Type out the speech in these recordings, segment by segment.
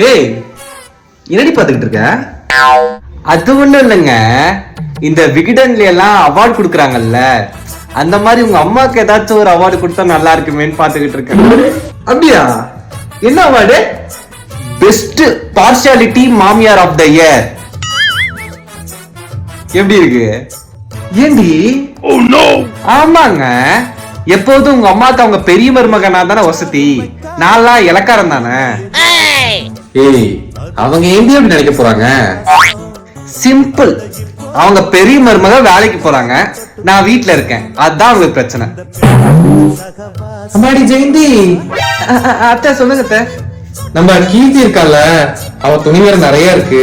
ஏய், என்னடி பாத்துக்கிட்டு இருக்க? அது ஒண்ணும் இல்லைங்க, இந்த விகடன்ல எல்லாம் அவார்டு கொடுக்குறாங்கல்ல, அந்த மாதிரி உங்க அம்மாக்கு ஏதாச்சும் ஒரு அவார்டு கொடுத்தா நல்லா இருக்குமேன்னு பாத்துக்கிட்டு இருக்கேன். அப்படியா? என்ன அவார்டு? பெஸ்ட் பார்ஷியாலிட்டி மாமியார் ஆஃப் த இயர். எப்படி இருக்கு? ஏண்டி? ஆமாங்க, எப்போதும் உங்க அம்மாக்கு அவங்க பெரிய மருமகனா தானே வசதி, நான்லாம் இலக்காரம் தானே. ஏய், அவங்க எங்க எப்படி நினைக்க போறாங்க? சிம்பிள், அவங்க பெரிய மருமக வேலைக்கு போறாங்க, நான் வீட்ல இருக்கேன், அதுதான் அவங்களுக்கு பிரச்சனை. அம்மாடி ஜெயந்தி. அத்தை சொல்லுங்க அத்தை. நம்ம கீர்த்தி இருக்கால, அவ துணி வேற நிறைய இருக்கு,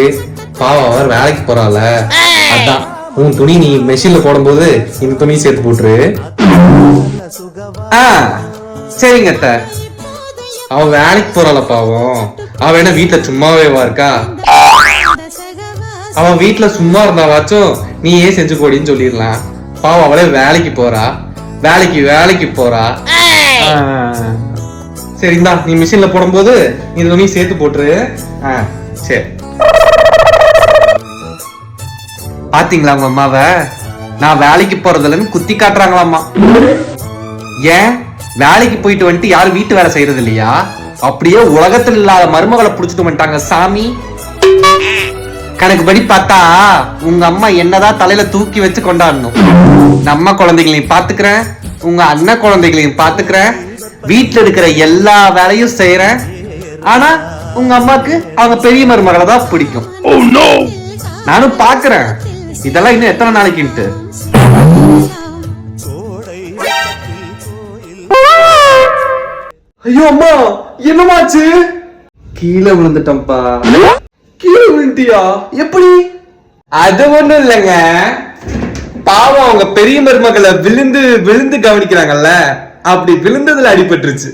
பாவம் அவர் வேலைக்கு போறாள், அதான் உன் துணி நீ மெஷின்ல போடும்போது இந்த துணி சேர்த்து போட்டுரு. சரிங்க அத்தை. அவ வேலைக்கு போறாள பாவம், அவ என்ன வீட்டுல சும்மாவே இருக்கா? அவன் வீட்டுல சும்மா இருந்தாவாச்சும் நீ ஏன் செஞ்சு போடின்னு சொல்லிடலாம். பாவம் அவளே வேலைக்கு போறா, வேலைக்கு போறா. சரிங்களா, நீ மிஷின்ல போடும்போது இந்த துணி சேர்த்து போட்டுரு. சரி. பாத்தீங்களா உங்க அம்மாவ, நான் வேலைக்கு போறதுலன்னு குத்தி காட்டுறாங்களாமா. ஏன் வேலைக்கு போயிட்டு வந்துட்டு யாரும் வீட்டு வேலை செய்யறது இல்லையா? அப்படியே உலகத்தில் இல்லாத மருமகளை புடிச்சிட்டு வந்துட்டாங்க சாமி. கணக்குப்படி பார்த்தா உங்க அம்மா என்னதான் தலையில தூக்கி வச்சு கொண்டாடணும். நம்ம குழந்தைகளையும் பாத்துக்கிறேன், உங்க அண்ணன் குழந்தைகளையும் பாத்துக்கிறேன், வீட்டுல இருக்கிற எல்லா வேலையும் செய்யறேன். ஆனா உங்க அம்மாக்கு அவங்க பெரிய மருமகளை தான் பிடிக்கும். நானும் பாக்குறேன் இதெல்லாம் இன்னும் எத்தனை நாளைக்குன்ட்டு. ஐயோ அம்மா, என்னமாச்சு? கீழே விழுந்துட்டம்பா. கீழே விழுந்தியா? எப்படி? அது ஒண்ணும் இல்லைங்க, பாவம் அவங்க பெரிய மருமகளை விழுந்து விழுந்து கவனிக்கிறாங்கல்ல, அப்படி விழுந்ததுல அடிபட்டுருச்சு.